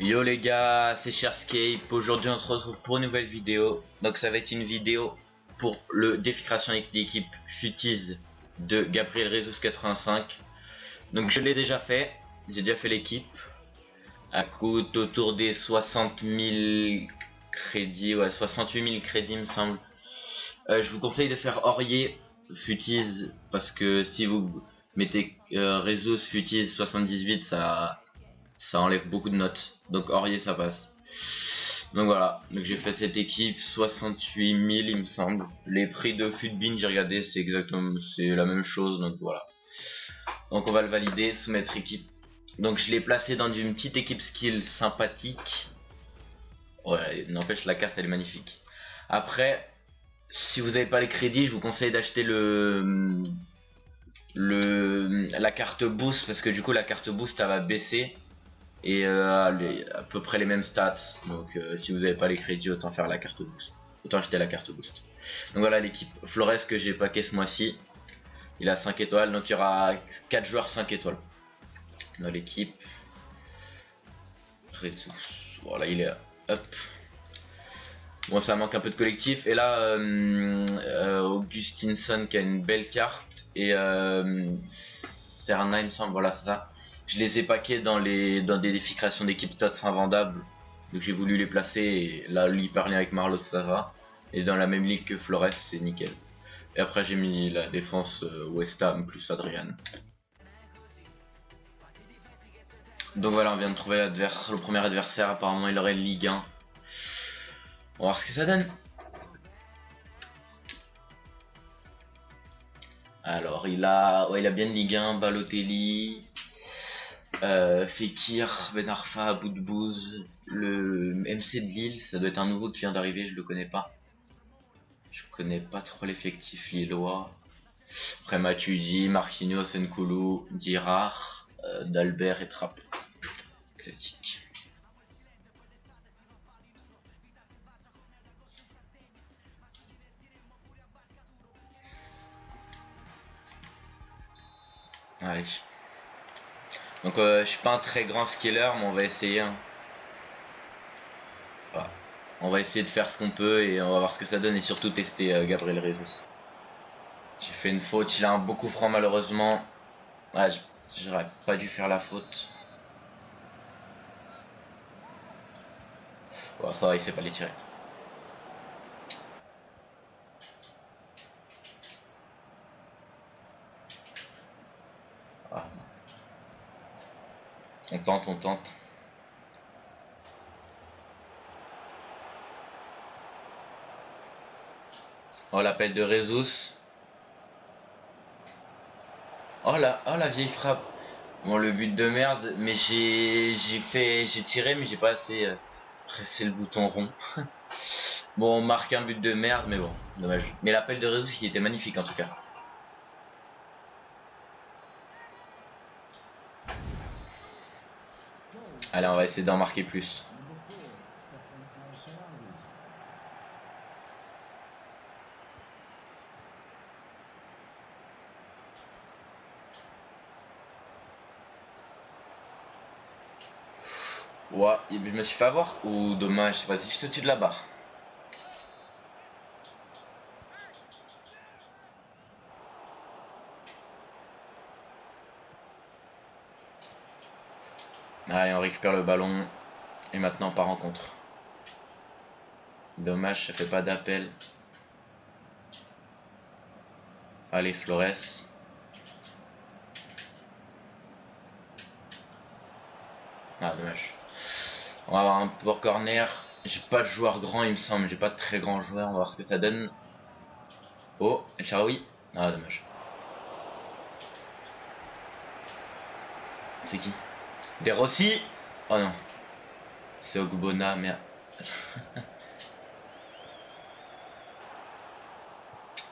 Yo les gars, c'est Sherscape. Aujourd'hui on se retrouve pour une nouvelle vidéo. Donc ça va être une vidéo pour le défi création avec l'équipe Futiz de Gabriel Jesus 85. Donc je l'ai déjà fait, j'ai déjà fait l'équipe. Elle coûte autour des 60 000 crédits, ouais 68 000 crédits me semble. Je vous conseille de faire Aurier Futiz parce que si vous mettez Jesus Futiz 78 ça enlève beaucoup de notes, donc Aurier ça passe. Donc voilà, donc j'ai fait cette équipe 68 000 il me semble. Les prix de Futbin j'ai regardé, c'est exactement c'est la même chose, donc voilà. Donc on va le valider, soumettre équipe. Donc je l'ai placé dans une petite équipe skill sympathique. Ouais, n'empêche la carte elle est magnifique. Après, si vous n'avez pas les crédits, je vous conseille d'acheter la carte boost parce que du coup la carte boost elle va baisser. Et à peu près les mêmes stats, donc si vous n'avez pas les crédits autant faire la carte boost, autant acheter la carte boost. Donc voilà l'équipe Flores que j'ai packé ce mois-ci, il a 5 étoiles, donc il y aura 4 joueurs 5 étoiles dans l'équipe. Voilà il est hop. Bon ça manque un peu de collectif, et là Augustinson qui a une belle carte, et Serna il me semble, voilà c'est ça. Je les ai packés dans des défis création d'équipe stats invendables, donc j'ai voulu les placer, et là lui parler avec Marlos ça va, et dans la même ligue que Flores c'est nickel. Et après j'ai mis la défense West Ham plus Adrian. Donc voilà, on vient de trouver le premier adversaire, apparemment il aurait Ligue 1. On va voir ce que ça donne. Alors il a bien de Ligue 1, Balotelli, Fekir, Ben Arfa, Boudbouz, le MC de Lille, ça doit être un nouveau qui vient d'arriver, je le connais pas. Je connais pas trop l'effectif lillois. Après Matuidi, Marquinhos, Nkoulou, Girard, D'Albert et Trapp. Classique. Allez. Donc je suis pas un très grand skiller, mais on va essayer. Hein. Voilà. On va essayer de faire ce qu'on peut et on va voir ce que ça donne, et surtout tester Gabriel Jesus. J'ai fait une faute, il a un beau coup franc malheureusement. Ah, j'aurais pas dû faire la faute. Bon, ça va, il sait pas les tirer. Ah. On tente, on tente. Oh, l'appel de Jesus. Oh la vieille frappe. Bon, le but de merde, mais j'ai tiré, mais j'ai pas assez pressé le bouton rond. Bon, on marque un but de merde, mais bon, dommage. Mais l'appel de Jesus, il était magnifique en tout cas. Allez, on va essayer d'en marquer plus. Ouais, je me suis fait avoir, ou dommage, vas-y, je te tire de la barre. Allez, on récupère le ballon, et maintenant on part en contre. Dommage, ça fait pas d'appel. Allez, Flores. Ah, dommage. On va avoir un pour corner. J'ai pas de joueur grand, il me semble. J'ai pas de très grand joueur. On va voir ce que ça donne. Oh, El Shaarawy. Ah, dommage. C'est qui? De Rossi. Oh non. C'est Ogbonna, merde.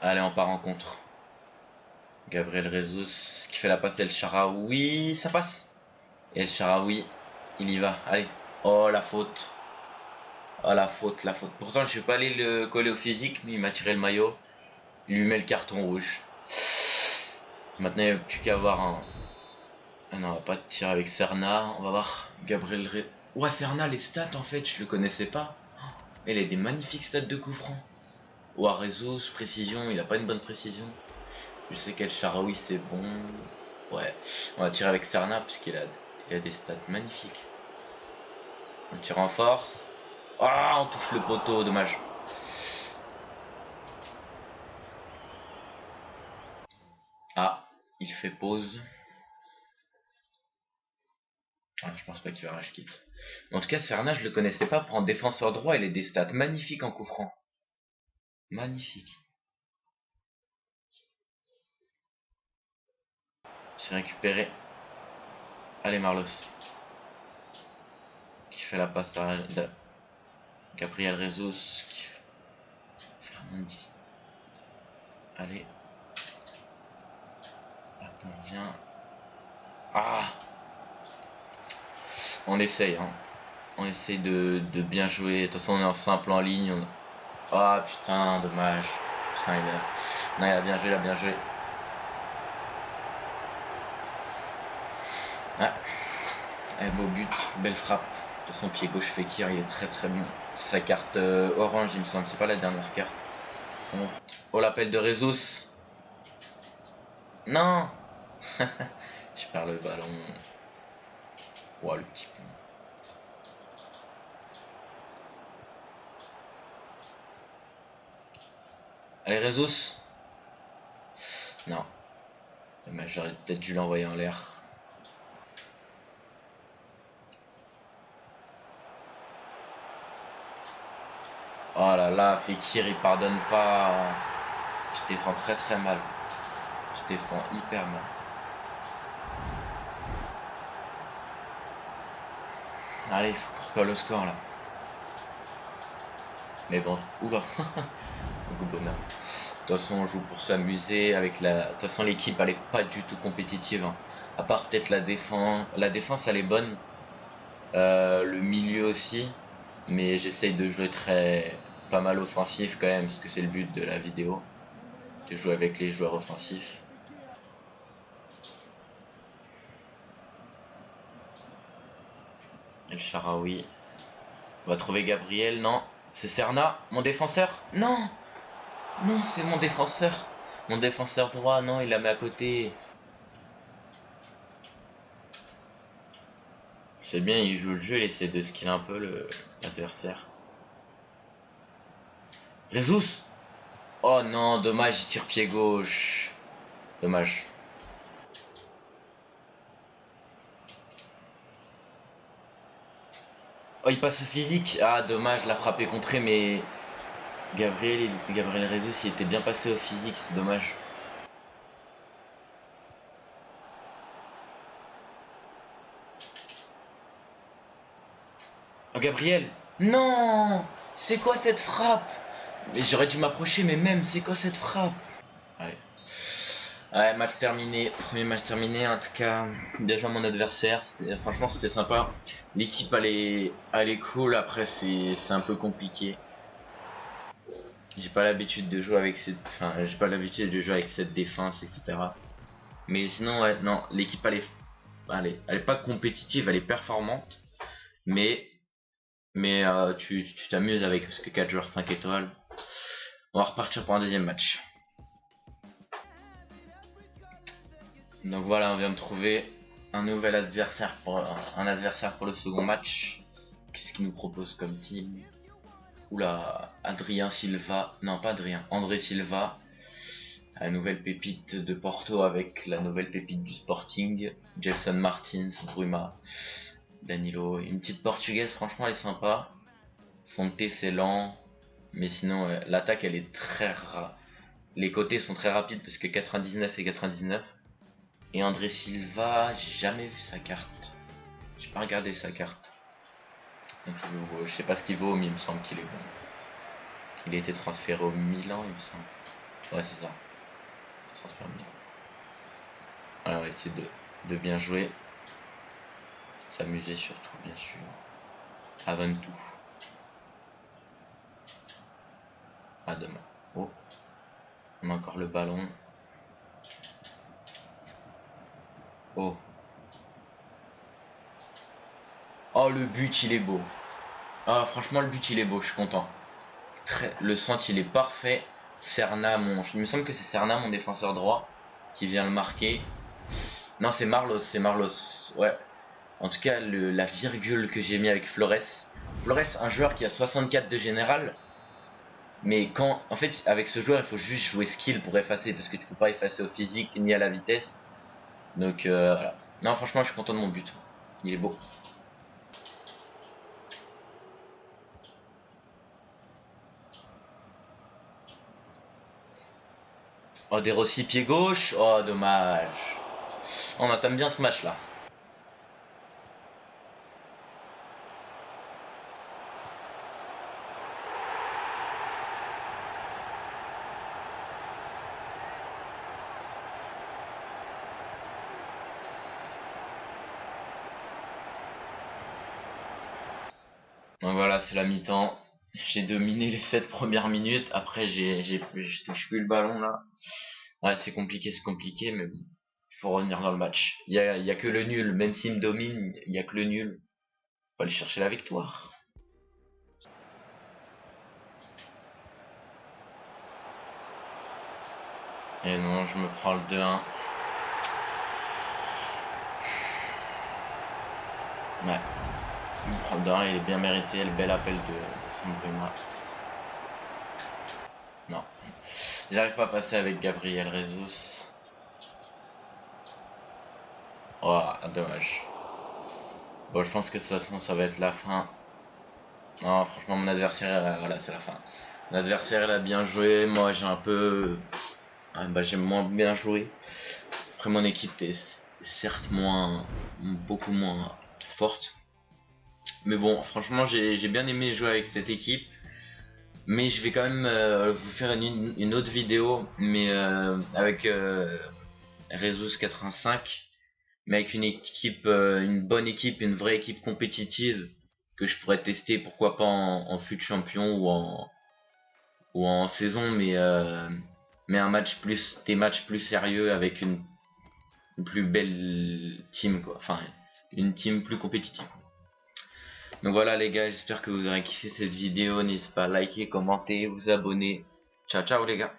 Allez, on part en contre. Gabriel Jesus qui fait la passe. El Shaarawy. Ça passe. El Shaarawy. Il y va. Allez. Oh, la faute. Oh, la faute, la faute. Pourtant, je vais pas aller le coller au physique, mais il m'a tiré le maillot. Il lui met le carton rouge. Maintenant, il n'y a plus qu'à avoir un... Ah non, on va pas tirer avec Serna. On va voir. Gabriel Ré... Ouais, Ferna, les stats en fait, je le connaissais pas. Il a des magnifiques stats de coup franc. Ouah, Jesus, précision, il a pas une bonne précision. Je sais qu'El Shaarawy c'est bon. Ouais, on va tirer avec Serna parce il a des stats magnifiques. On tire en force. Ah, on touche le poteau, dommage. Ah, il fait pause. Ah, je pense pas qu'il va rage quitte. En tout cas, Serna, je le connaissais pas. Pour un défenseur droit, il a des stats magnifiques en coup franc. Magnifique. C'est récupéré. Allez, Marlos. Qui fait la passe à Gabriel Jesus. Fernandi. Allez. Hop, on vient. Ah, on essaye, hein. On essaye de bien jouer. De toute façon, on est en simple en ligne. Ah, putain, dommage. Putain, non, il a bien joué, il a bien joué. Ah, beau but, belle frappe. De son pied gauche, Fekir, il est très très bon. C'est sa carte orange, il me semble. C'est pas la dernière carte. Oh, l'appel de Jesus. Non. Je perds le ballon. Oh, le petit pont. Allez, Jesus. Non. J'aurais peut-être dû l'envoyer en l'air. Oh là là, Fekir, il pardonne pas. Je défends très très mal. Je défends hyper mal. Allez, il faut qu'on recolle le score là. Mais bon, oula. Beaucoup de bonheur. De toute façon, on joue pour s'amuser avec la. De toute façon, l'équipe elle est pas du tout compétitive, hein. À part peut-être la défense. La défense elle est bonne. Le milieu aussi. Mais j'essaye de jouer pas mal offensif quand même, parce que c'est le but de la vidéo. De jouer avec les joueurs offensifs. El Shaarawy. On va trouver Gabriel, non. C'est Serna, mon défenseur. Non. Non, c'est mon défenseur. Mon défenseur droit, non, il la met à côté. C'est bien, il joue le jeu, il essaie de skiller un peu l'adversaire. Jesus. Oh non, dommage, il tire pied gauche. Dommage. Oh, il passe au physique. Ah, dommage, la frappe est contrée, mais Gabriel Jesus, il était bien passé au physique, c'est dommage. Oh, Gabriel. Non. C'est quoi cette frappe? Mais j'aurais dû m'approcher, mais même, c'est quoi cette frappe? Allez. Ouais, match terminé, premier match terminé. En tout cas, bien joué à mon adversaire. Franchement, c'était sympa. L'équipe elle est cool. Après, c'est un peu compliqué. J'ai pas l'habitude de jouer avec enfin, j'ai pas l'habitude de jouer avec cette défense, etc. Mais sinon, ouais, non, l'équipe elle est pas compétitive, elle est performante. Mais, tu t'amuses avec parce que 4 joueurs 5 étoiles. On va repartir pour un deuxième match. Donc voilà, on vient de trouver un nouvel adversaire un adversaire pour le second match. Qu'est-ce qu'il nous propose comme team? Oula, Adrien Silva, non pas Adrien, André Silva, la nouvelle pépite de Porto avec la nouvelle pépite du Sporting, Gelson Martins, Bruma, Danilo, une petite portugaise, franchement elle est sympa. Fonte c'est lent, mais sinon l'attaque elle est les côtés sont très rapides parce que 99 et 99. Et André Silva, j'ai jamais vu sa carte. J'ai pas regardé sa carte. Donc, je sais pas ce qu'il vaut, mais il me semble qu'il est bon. Il a été transféré au Milan, il me semble. Ouais, c'est ça. Transfert Milan. Voilà, on va essayer de bien jouer. S'amuser surtout, bien sûr. Avant tout. À demain. Oh. On a encore le ballon. Oh. Oh, le but il est beau. Ah, franchement le but il est beau, je suis content. Le centre il est parfait. Serna, il me semble que c'est Serna, mon défenseur droit, qui vient le marquer. Non, c'est Marlos, c'est Marlos. Ouais. En tout cas, la virgule que j'ai mis avec Flores. Flores, un joueur qui a 64 de général. Mais quand, en fait, avec ce joueur, il faut juste jouer skill pour effacer, parce que tu peux pas effacer au physique ni à la vitesse. Donc voilà. Non, franchement, je suis content de mon but. Il est beau. Oh, des Rossi pied gauche. Oh, dommage. On entame bien ce match là. Donc voilà, c'est la mi-temps. J'ai dominé les 7 premières minutes. Après, je touche plus le ballon là. Ouais, c'est compliqué, mais bon, il faut revenir dans le match. Il y a que le nul, même s'il me domine, il y a que le nul. Faut aller chercher la victoire. Et non, je me prends le 2-1. Ouais, je me prends le 2-1, il est bien mérité, le bel appel de Sandrina. Non, j'arrive pas à passer avec Gabriel Jesus. Oh, dommage. Bon, je pense que de toute façon, ça va être la fin. Non, franchement, mon adversaire, voilà, c'est la fin. Mon adversaire, il a bien joué. Moi, j'ai un peu. J'ai moins bien joué. Après, mon équipe est certes beaucoup moins forte. Mais bon, franchement, j'ai bien aimé jouer avec cette équipe. Mais je vais quand même vous faire une autre vidéo, mais avec Rezus 85, mais avec une équipe, une bonne équipe, une vraie équipe compétitive que je pourrais tester, pourquoi pas en fut champion ou en saison, mais des matchs plus sérieux avec une plus belle team quoi, enfin une team plus compétitive. Donc voilà les gars, j'espère que vous aurez kiffé cette vidéo, n'hésitez pas à liker, commenter, vous abonner. Ciao ciao les gars.